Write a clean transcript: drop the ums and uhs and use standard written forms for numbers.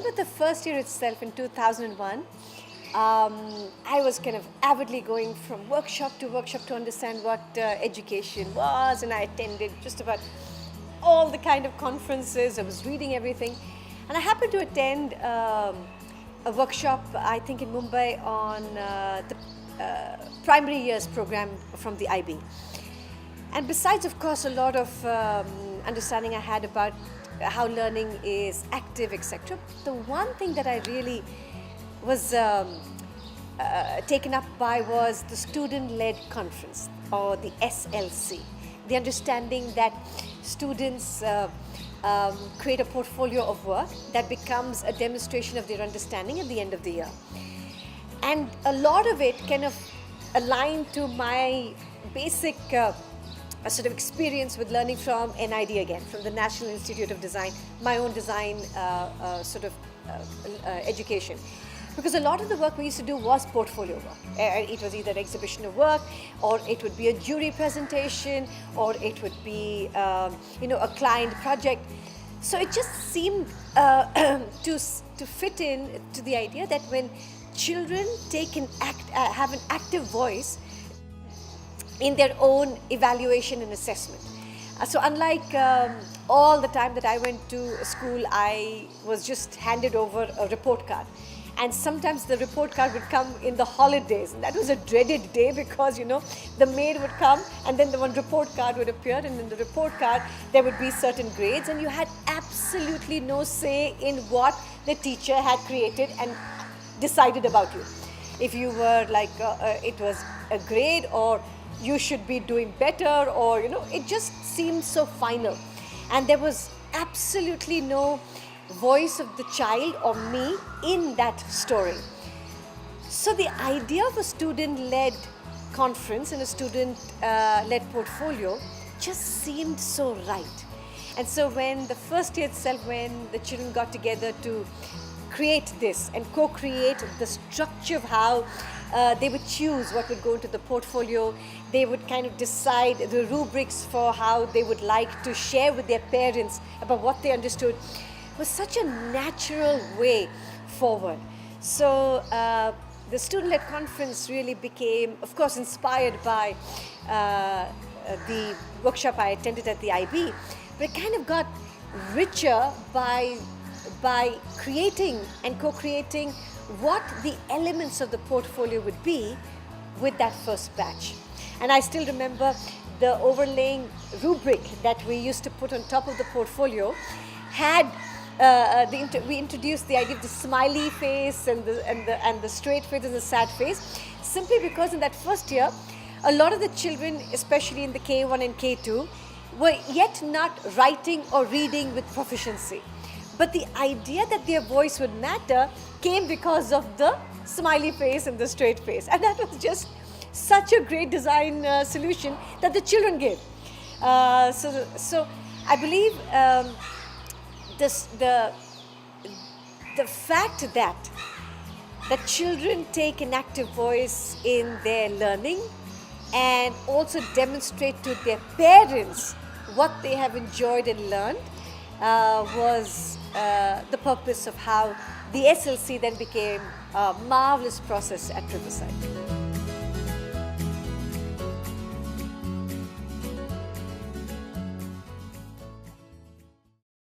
remember the first year itself in 2001. I was kind of avidly going from workshop to understand what education was, and I attended just about all the kind of conferences. I was reading everything, and I happened to attend a workshop, I think in Mumbai, on the primary years program from the IB. And besides, of course, a lot of understanding I had about how learning is active, etc. The one thing that I really was taken up by was the student-led conference, or the SLC. The understanding that students create a portfolio of work that becomes a demonstration of their understanding at the end of the year. And a lot of it kind of aligned to my basic sort of experience with learning from NID again, from the National Institute of Design, my own design education. Because a lot of the work we used to do was portfolio work. It was either exhibition of work, or it would be a jury presentation, or it would be a client project. So it just seemed to fit in to the idea that when children have an active voice in their own evaluation and assessment. So unlike all the time that I went to school, I was just handed over a report card. And sometimes the report card would come in the holidays, and that was a dreaded day because, the maid would come and then the one report card would appear, and in the report card there would be certain grades, and you had absolutely no say in what the teacher had created and decided about you. If you were like, it was a grade, or you should be doing better, or, it just seemed so final. And there was absolutely no voice of the child or me in that story. So the idea of a student-led conference and a student-led portfolio just seemed so right. And so when the first year itself, when the children got together to create this and co-create the structure of how they would choose what would go into the portfolio, they would kind of decide the rubrics for how they would like to share with their parents about what they understood, was such a natural way forward. So the student-led conference really became, of course, inspired by the workshop I attended at the IB, but it kind of got richer by creating and co-creating what the elements of the portfolio would be with that first batch. And I still remember the overlaying rubric that we used to put on top of the portfolio had we introduced the idea of the smiley face and the straight face and the sad face, simply because in that first year, a lot of the children, especially in the K1 and K2, were yet not writing or reading with proficiency. But the idea that their voice would matter came because of the smiley face and the straight face. And that was just such a great design solution that the children gave. So I believe the fact that the children take an active voice in their learning and also demonstrate to their parents what they have enjoyed and learned was the purpose of how the SLC then became a marvelous process at Riverside.